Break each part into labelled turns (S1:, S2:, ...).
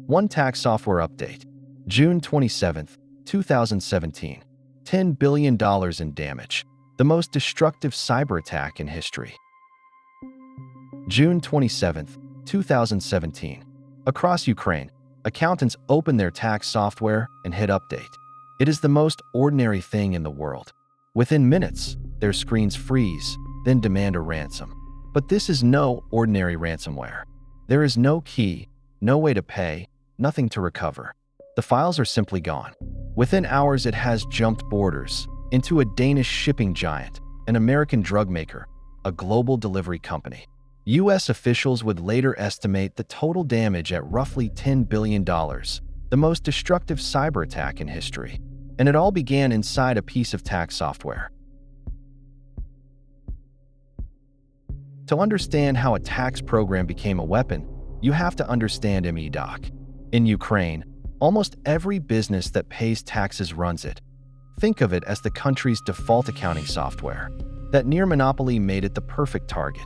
S1: One tax software update. June 27, 2017. $10 billion in damage. The most destructive cyber attack in history. June 27, 2017. Across Ukraine, accountants open their tax software and hit update. It is the most ordinary thing in the world. Within minutes, their screens freeze, then demand a ransom. But this is no ordinary ransomware. There is no key, no way to pay, nothing to recover. The files are simply gone. Within hours, it has jumped borders into a Danish shipping giant, an American drug maker, a global delivery company. U.S. officials would later estimate the total damage at roughly $10 billion, the most destructive cyber attack in history. And it all began inside a piece of tax software. To understand how a tax program became a weapon, you have to understand MEDOC. In Ukraine, almost every business that pays taxes runs it. Think of it as the country's default accounting software. That near monopoly made it the perfect target.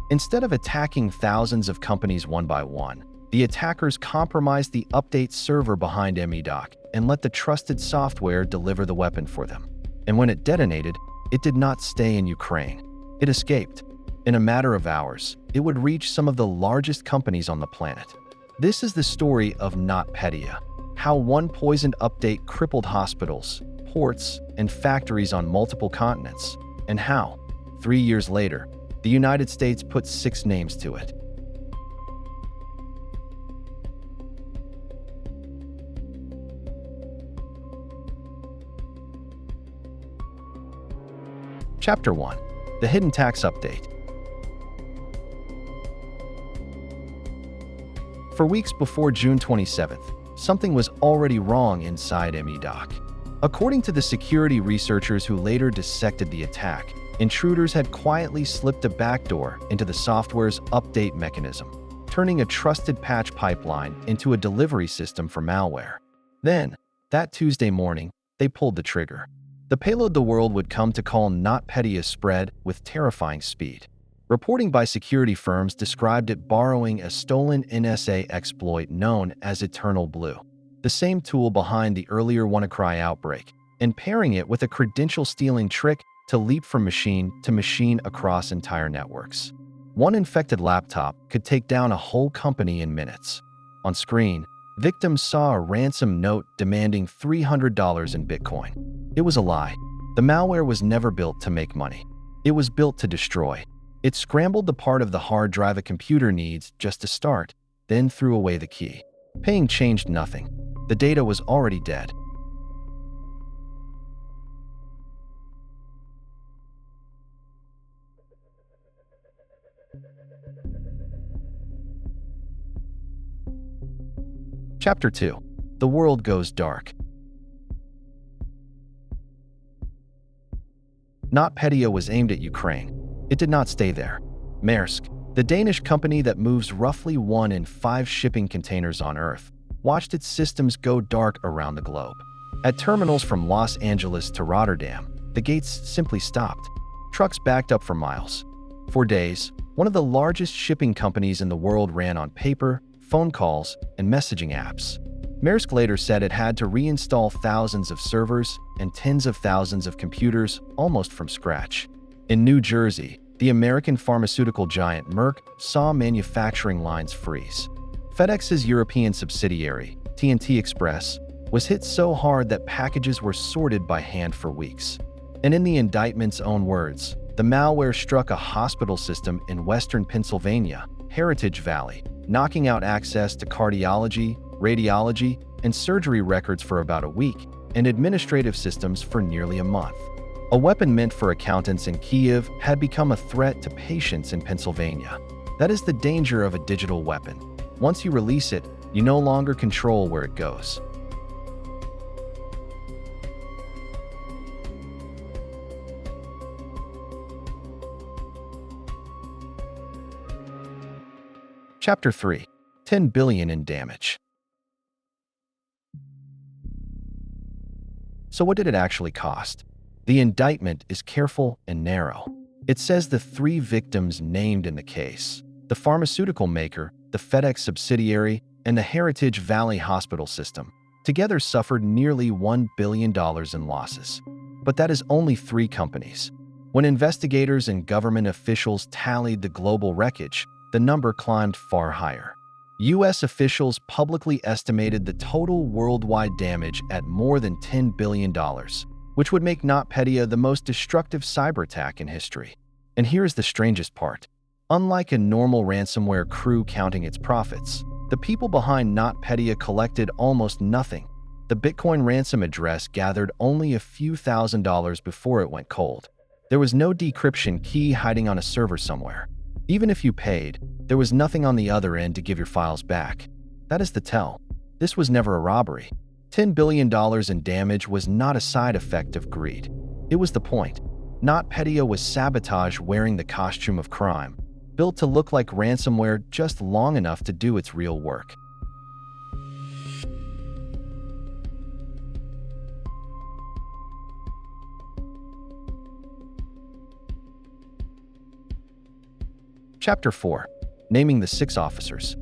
S1: Instead of attacking thousands of companies one by one, the attackers compromised the update server behind MEDOC and let the trusted software deliver the weapon for them. And when it detonated, it did not stay in Ukraine. It escaped. In a matter of hours, it would reach some of the largest companies on the planet. This is the story of NotPetya, how one poisoned update crippled hospitals, ports, and factories on multiple continents, and how, 3 years later, the United States put 6 names to it. Chapter 1. The Hidden Tax Update. For weeks before June 27th, something was already wrong inside MEDOC. According to the security researchers who later dissected the attack, intruders had quietly slipped a backdoor into the software's update mechanism, turning a trusted patch pipeline into a delivery system for malware. Then, that Tuesday morning, they pulled the trigger. The payload the world would come to call NotPetya spread with terrifying speed. Reporting by security firms described it borrowing a stolen NSA exploit known as Eternal Blue, the same tool behind the earlier WannaCry outbreak, and pairing it with a credential-stealing trick to leap from machine to machine across entire networks. One infected laptop could take down a whole company in minutes. On screen, victims saw a ransom note demanding $300 in Bitcoin. It was a lie. The malware was never built to make money. It was built to destroy. It scrambled the part of the hard drive a computer needs just to start, then threw away the key. Paying changed nothing. The data was already dead. Chapter 2. The World Goes Dark. NotPetya was aimed at Ukraine. It did not stay there. Maersk, the Danish company that moves roughly 1 in 5 shipping containers on Earth, watched its systems go dark around the globe. At terminals from Los Angeles to Rotterdam, the gates simply stopped. Trucks backed up for miles. For days, one of the largest shipping companies in the world ran on paper, phone calls, and messaging apps. Maersk later said it had to reinstall thousands of servers and tens of thousands of computers almost from scratch. In New Jersey, the American pharmaceutical giant Merck saw manufacturing lines freeze. FedEx's European subsidiary, TNT Express, was hit so hard that packages were sorted by hand for weeks. And in the indictment's own words, the malware struck a hospital system in western Pennsylvania, Heritage Valley, knocking out access to cardiology, radiology, and surgery records for about a week, and administrative systems for nearly a month. A weapon meant for accountants in Kyiv had become a threat to patients in Pennsylvania. That is the danger of a digital weapon. Once you release it, you no longer control where it goes. Chapter 3. $10 billion in damage. So what did it actually cost? The indictment is careful and narrow. It says the 3 victims named in the case, the pharmaceutical maker, the FedEx subsidiary, and the Heritage Valley Hospital System together suffered nearly $1 billion in losses. But that is only 3 companies. When investigators and government officials tallied the global wreckage, the number climbed far higher. U.S. officials publicly estimated the total worldwide damage at more than $10 billion, which would make NotPetya the most destructive cyber attack in history. And here's the strangest part. Unlike a normal ransomware crew counting its profits, the people behind NotPetya collected almost nothing. The Bitcoin ransom address gathered only a few $1,000s before it went cold. There was no decryption key hiding on a server somewhere. Even if you paid, there was nothing on the other end to give your files back. That is the tell. This was never a robbery. $10 billion in damage was not a side effect of greed. It was the point. NotPetya was sabotage wearing the costume of crime, built to look like ransomware just long enough to do its real work. Chapter 4. Naming the 6 officers.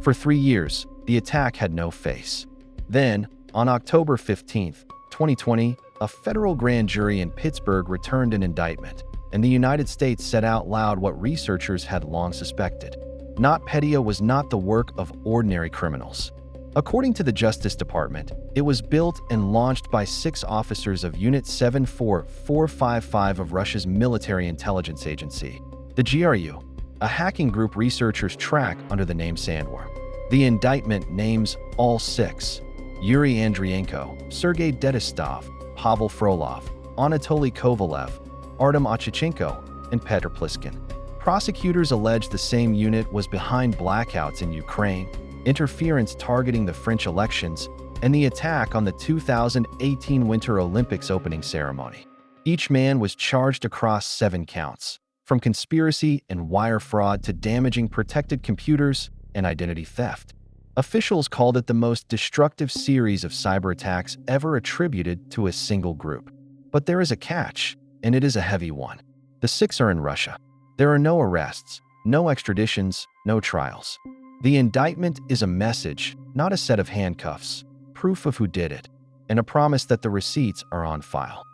S1: For 3 years, the attack had no face. Then, on October 15, 2020, a federal grand jury in Pittsburgh returned an indictment, and the United States said out loud what researchers had long suspected. NotPetya was not the work of ordinary criminals. According to the Justice Department, it was built and launched by 6 officers of Unit 74455 of Russia's military intelligence agency, the GRU, a hacking group researchers track under the name Sandworm. The indictment names all 6: Yuri Andrienko, Sergei Dedistov, Pavel Frolov, Anatoly Kovalev, Artem Achichenko, and Petr Pliskin. Prosecutors allege the same unit was behind blackouts in Ukraine, interference targeting the French elections, and the attack on the 2018 Winter Olympics opening ceremony. Each man was charged across 7 counts, from conspiracy and wire fraud to damaging protected computers and identity theft. Officials called it the most destructive series of cyber attacks ever attributed to a single group. But there is a catch, and it is a heavy one. The 6 are in Russia. There are no arrests, no extraditions, no trials. The indictment is a message, not a set of handcuffs, proof of who did it, and a promise that the receipts are on file.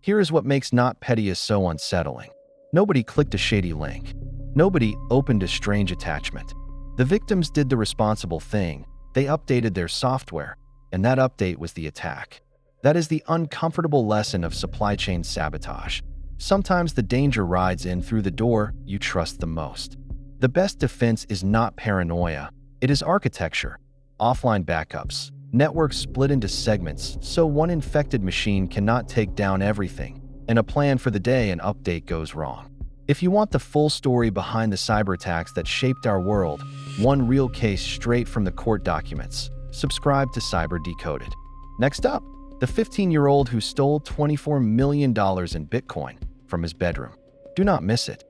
S1: Here is what makes NotPetya so unsettling. Nobody clicked a shady link. Nobody opened a strange attachment. The victims did the responsible thing. They updated their software, and that update was the attack. That is the uncomfortable lesson of supply chain sabotage. Sometimes the danger rides in through the door you trust the most. The best defense is not paranoia. It is architecture, offline backups, networks split into segments so one infected machine cannot take down everything, and a plan for the day an update goes wrong. If you want the full story behind the cyber attacks that shaped our world, one real case straight from the court documents, subscribe to Cyber Decoded. Next up, the 15-year-old who stole $24 million in Bitcoin from his bedroom. Do not miss it.